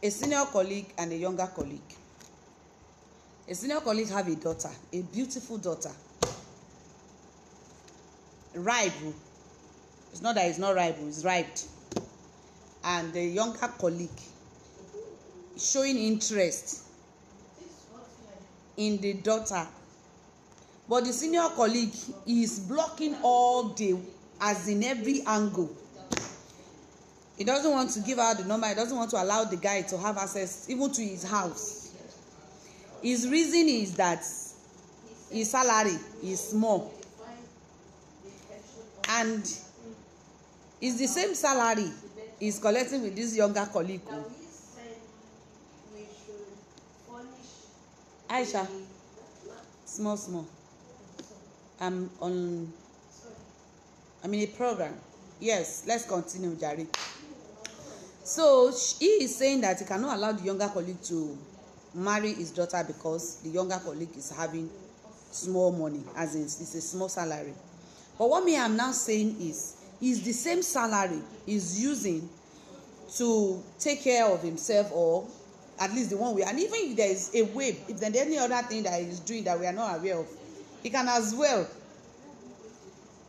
a senior colleague and a younger colleague. A senior colleague have a daughter, a beautiful daughter. Ripe. It's not that it's not ripe, it's ripe. And the younger colleague showing interest in the daughter. But the senior colleague is blocking all the, as in every angle. He doesn't want to give out the number. He doesn't want to allow the guy to have access even to his house. His reason is that his salary is small. And it's the same salary he's collecting with this younger colleague. Aisha, small. I'm in a program. Yes, let's continue, Jari. So he is saying that he cannot allow the younger colleague to marry his daughter because the younger colleague is having small money, as in it's a small salary. But what me I'm now saying is the same salary he's using to take care of himself, or at least the one way. And even if there is a way, if there's any other thing that he's doing that we are not aware of, he can as well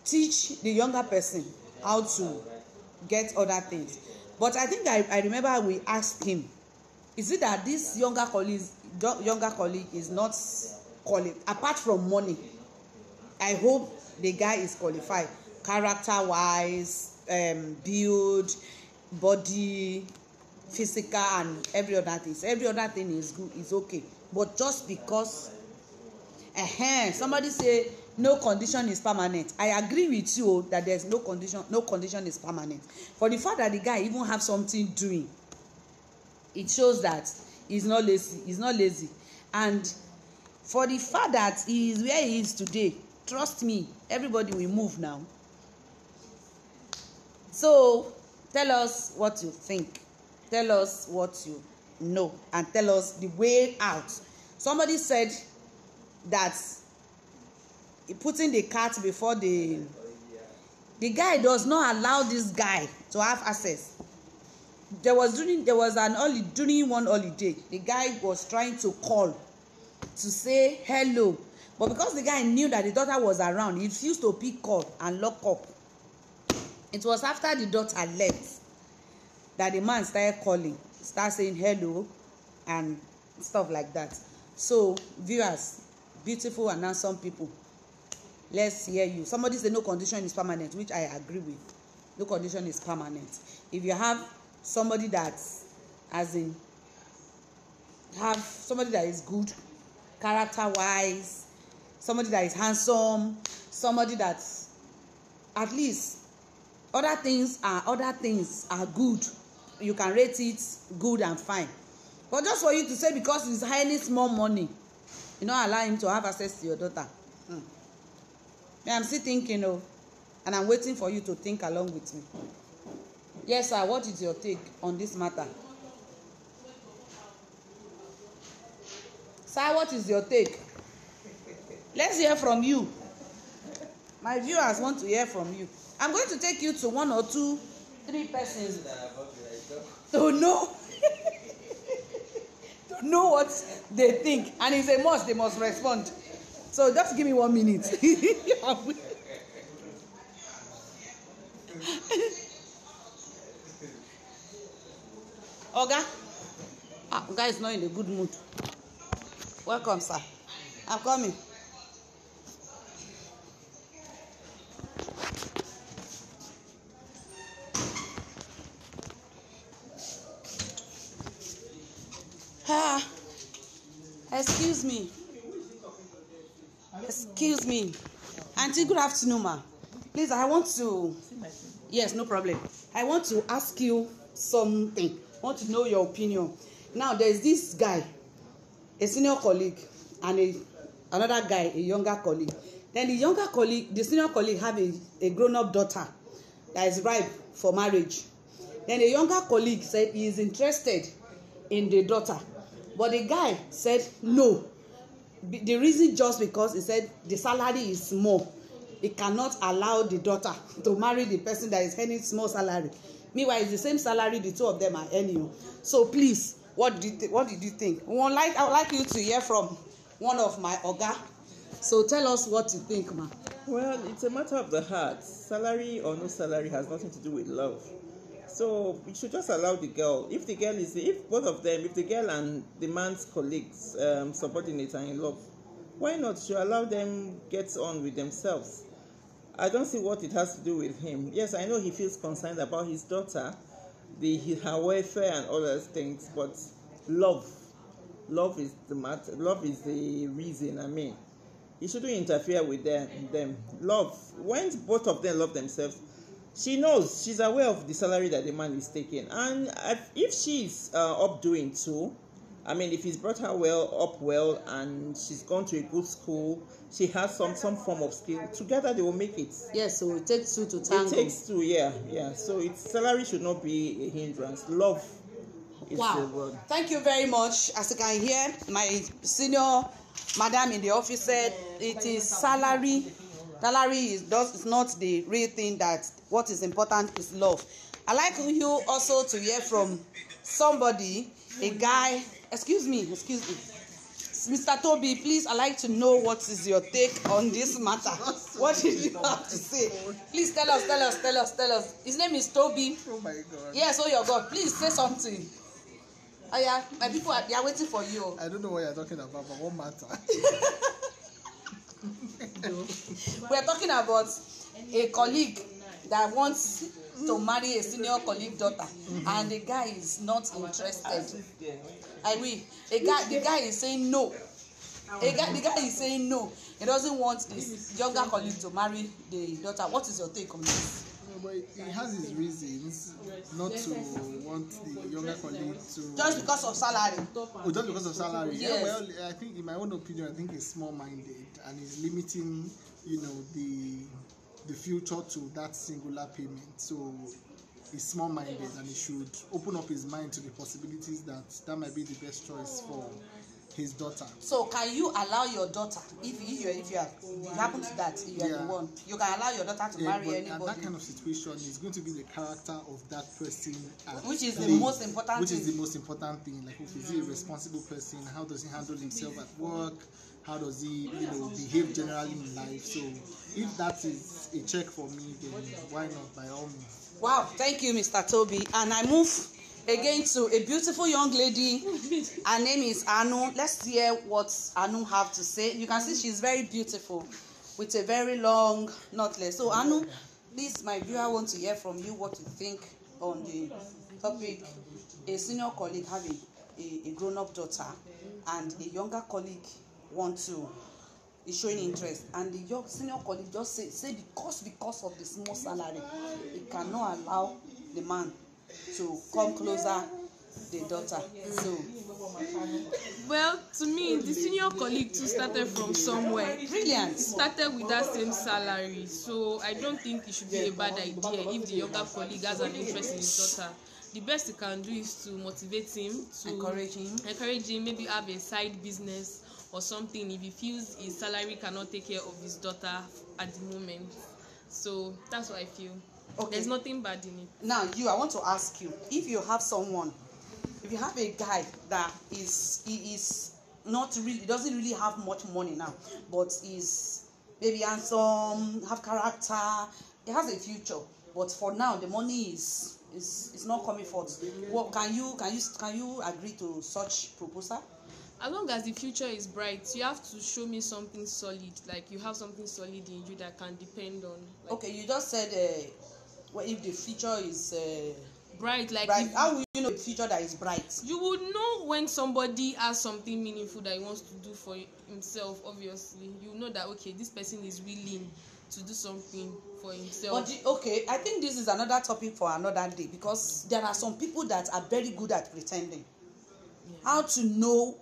teach the younger person how to get other things. But I think I remember we asked him, is it that this younger colleague is not qualified apart from money? I hope the guy is qualified character wise, build, body, physical, and every other thing is good, is okay. But just because somebody say no condition is permanent, I agree with you that there's no condition is permanent. For the fact that the guy even have something doing, it shows that he's not lazy. And for the fact that he is where he is today, trust me, everybody will move now. So tell us what you think, tell us what you know, and tell us the way out. Somebody said that putting the cart before the guy does not allow this guy to have access. During one holiday, the guy was trying to call to say hello, but because the guy knew that the daughter was around, he refused to pick call and lock up. It was after the daughter left that the man started calling, started saying hello and stuff like that. So viewers, beautiful and handsome people, let's hear you. Somebody said no condition is permanent, which I agree with. No condition is permanent. If you have somebody that, have somebody that is good character wise, somebody that is handsome, somebody that at least other things are good, you can rate it good and fine. But just for you to say because he's earning small money, you not allow him to have access to your daughter. I'm still thinking, and I'm waiting for you to think along with me. Yes, sir. What is your take on this matter? Sir, what is your take? Let's hear from you. My viewers want to hear from you. I'm going to take you to 1 or 2, 3 persons to know to know what they think, and it's a must. They must respond. So just give me 1 minute. Oga, guy is not in a good mood. Welcome, sir. I'm coming. Excuse me. Auntie, good afternoon, ma. Please, I want to... Yes, no problem. I want to ask you something. I want to know your opinion. Now, there's this guy, a senior colleague, and another guy, a younger colleague. Then the senior colleague have a grown-up daughter that is ripe for marriage. Then the younger colleague said he is interested in the daughter. But the guy said no. The reason just because he said the salary is small. He cannot allow the daughter to marry the person that is earning small salary. Meanwhile, it's the same salary the two of them are earning. So please, What did you think? I would like you to hear from one of my oga. So tell us what you think, ma. Well, it's a matter of the heart. Salary or no salary has nothing to do with love. So we should just allow the girl. If the girl and the man's colleagues, subordinates are in love, why not? Should allow them get on with themselves. I don't see what it has to do with him. Yes, I know he feels concerned about his daughter, her welfare and all those things, but love is the matter. Love is the reason. I mean, he shouldn't interfere with them. Love, when both of them love themselves, she's aware of the salary that the man is taking, and if she's up doing too, I mean, if he's brought her up well and she's gone to a good school, she has some form of skill, together they will make it. Yes, so it takes two to tango. It takes two, yeah. So salary should not be a hindrance. Love is the word. Thank you very much. As you can hear, my senior madam in the office said it is salary. Salary is not the real thing. That what is important is love. I like you also to hear from somebody, a guy. Excuse me. Mr. Toby, please, I'd like to know what is your take on this matter. What did you have to say? Please tell us. His name is Toby. Oh my God. Yes, oh your God. Please say something. Oh yeah, my people they are waiting for you. I don't know what you're talking about, but what matter? We are talking about a colleague that wants to marry a senior colleague daughter, and the guy is not interested. I will. The guy is saying no. The guy is saying no. He doesn't want this younger colleague to marry the daughter. What is your take on this? But he has his reasons not to want the younger colleague to. Just because of salary. Oh, just because of salary. Yes. Yeah, well, I think, in my own opinion, I think he's small-minded and he's limiting, the future to that singular payment. So he's small-minded and he should open up his mind to the possibilities that might be the best choice for his daughter. So can you allow your daughter, if you happen to that, you are the one, you can allow your daughter to marry anybody? And that kind of situation is going to be the character of that person, which is the most important thing. Like, is he a responsible person? How does he handle himself at work? How does he, behave generally in life? So if that is a check for me, then why not, by all means. Wow, thank you, Mr. Toby. And I move again to a beautiful young lady. Her name is Anu. Let's hear what Anu have to say. You can see she's very beautiful with a very long knotless. So Anu, please, my viewer want to hear from you what you think on the topic. A senior colleague having a grown-up daughter and a younger colleague is showing interest, and the senior colleague just say because of the small salary, he cannot allow the man to come closer the daughter. So, well, to me, the senior colleague too started from somewhere. Brilliant. Started with that same salary, so I don't think it should be a bad idea if the younger colleague has an interest in his daughter. The best he can do is to motivate him, to encourage him, maybe have a side business or something if he feels his salary cannot take care of his daughter at the moment. So that's what I feel. Okay. There's nothing bad in it. Now, I want to ask you, if you have a guy that is not really, doesn't really have much money now, but is maybe handsome, have character, he has a future, but for now the money is not coming forth. What can you agree to such proposal? As long as the future is bright, you have to show me something solid. Like, you have something solid in you that I can depend on. Like, okay, you just said if the future is bright, like bright, how will you know the future that is bright? You would know when somebody has something meaningful that he wants to do for himself. Obviously, you know that, okay, this person is willing to do something for himself. But okay, I think this is another topic for another day, because there are some people that are very good at pretending. Yeah. How to know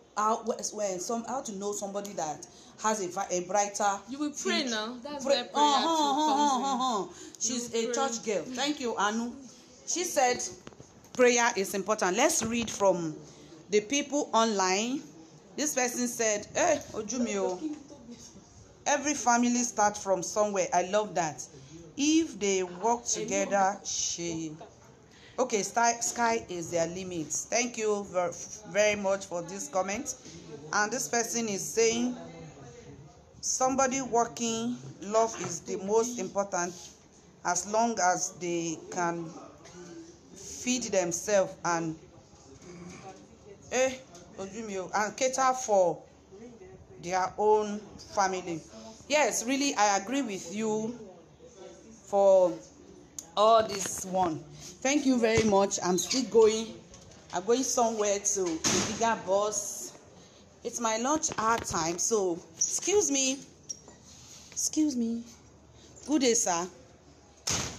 somebody that has a brighter. You will pray future. Now. That's where prayer comes in. She's a church girl. Thank you, Anu. She said prayer is important. Let's read from the people online. This person said, "Hey, Ojumio, every family starts from somewhere. I love that. If they work together, Okay, sky is their limit. Thank you very much for this comment. And this person is saying, somebody working, love is the most important, as long as they can feed themselves and cater for their own family. Yes, really, I agree with you for all this one. Thank you very much. I'm still going. I'm going somewhere to a bigger bus. It's my lunch hour time, so excuse me. Good day, sir.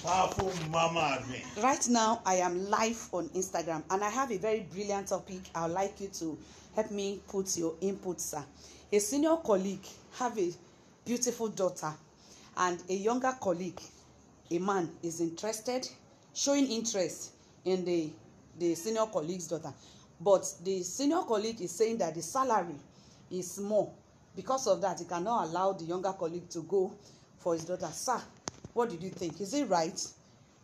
Powerful mama admin. Right now, I am live on Instagram, and I have a very brilliant topic. I would like you to help me put your input, sir. A senior colleague have a beautiful daughter, and a younger colleague, a man, is showing interest in the senior colleague's daughter. But the senior colleague is saying that the salary is small. Because of that, he cannot allow the younger colleague to go for his daughter. Sir, what did you think? Is it right?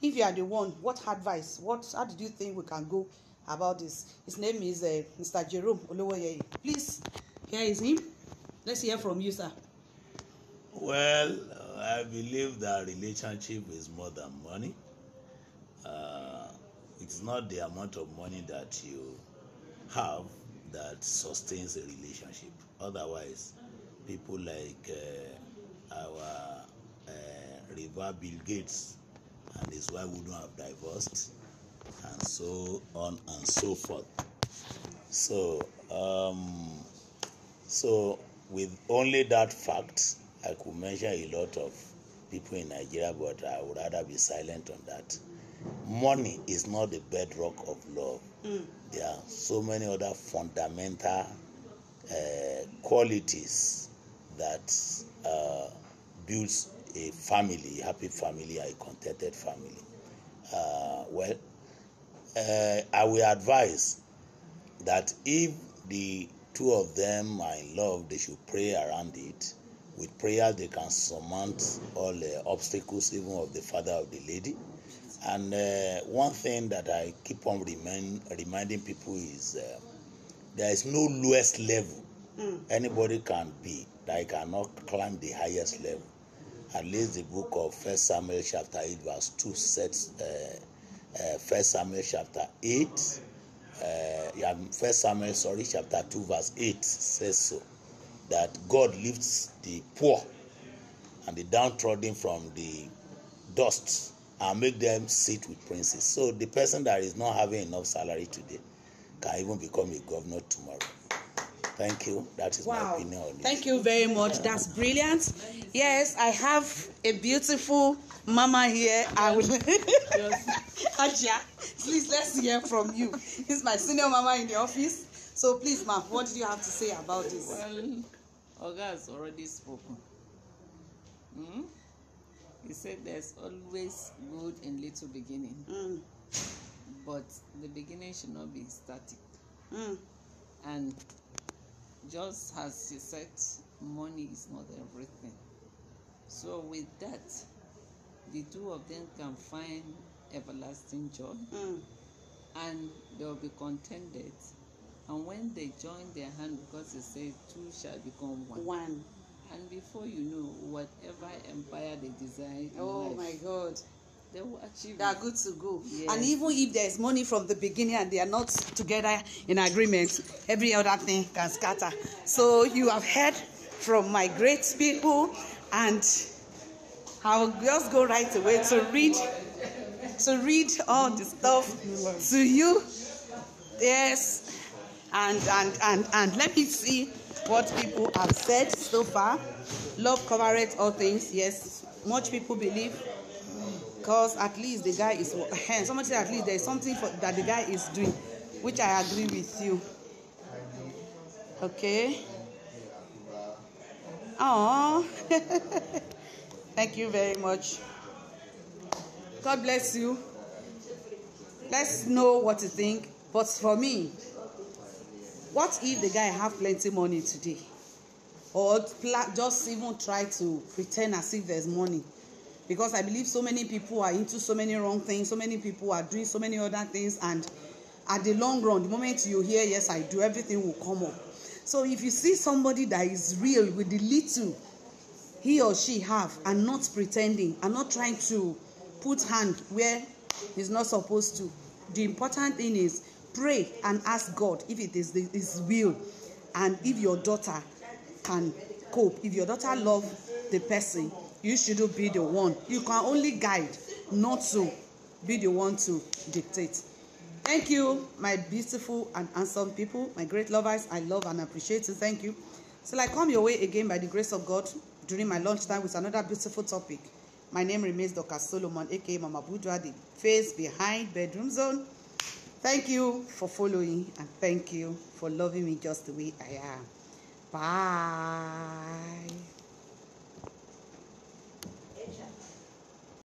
If you are the one, what advice? How did you think we can go about this? His name is Mr. Jerome Olowoyeye. Please, here is him. Let's hear from you, sir. Well, I believe that relationship is more than money. It's not the amount of money that you have that sustains a relationship. Otherwise, people like our River Bill Gates and his wife wouldn't have divorced, and so on and so forth. So with only that fact, I could mention a lot of people in Nigeria, but I would rather be silent on that. Money is not the bedrock of love. There are so many other fundamental qualities that builds a family, a happy family, a contented family. I will advise that if the two of them are in love, they should pray around it. With prayer, they can surmount all the obstacles, even of the father of the lady. And one thing that I keep on reminding people is there is no lowest level anybody can be that cannot climb the highest level. At least the book of 1 Samuel chapter 8 verse 2 says, 1 Samuel chapter 8, 1 Samuel chapter 2 verse 8 says so, that God lifts the poor and the downtrodden from the dust and make them sit with princes. So the person that is not having enough salary today can even become a governor tomorrow. Thank you. That is my opinion on it. Thank you very much. That's brilliant. Yes, I have a beautiful mama here. I will Aja, please let's hear from you. This is my senior mama in the office. So please, ma'am, what did you have to say about this? Well, Oga has already spoken. He said there's always good in little beginning. But the beginning should not be static. And just as he said, money is not everything. So with that, the two of them can find everlasting joy, and they'll be contented. And when they join their hand, because he said two shall become one. And before you know, whatever empire they desire in life, my God, they will achieve. They are good to go. Yes. And even if there is money from the beginning and they are not together in agreement, every other thing can scatter. So you have heard from my great people, and I will just go right away to read all the stuff to you. Yes. And let me see what people have said so far. Love covereth all things. Yes, much people believe, because at least the guy is. Somebody said at least there is something that the guy is doing, which I agree with you. Okay. Oh, thank you very much. God bless you. Let's know what you think. But for me, what if the guy have plenty money today, or just even try to pretend as if there's money? because I believe so many people are into so many wrong things, so many people are doing so many other things, and at the long run, the moment you hear yes I do, everything will come up. So if you see somebody that is real with the little he or she have, and not pretending, and not trying to put hand where he's not supposed to, the important thing is pray and ask God if it is his will, and if your daughter can cope. If your daughter love the person, you shouldn't be the one. You can only guide, not to be the one to dictate. Thank you, my beautiful and handsome people, my great lovers. I love and appreciate you. Thank you. So I come your way again by the grace of God during my lunchtime with another beautiful topic. My name remains Dr. Solomon, aka Mama Budwa, the face behind Bedroom Zone. Thank you for following, and thank you for loving me just the way I am. Bye.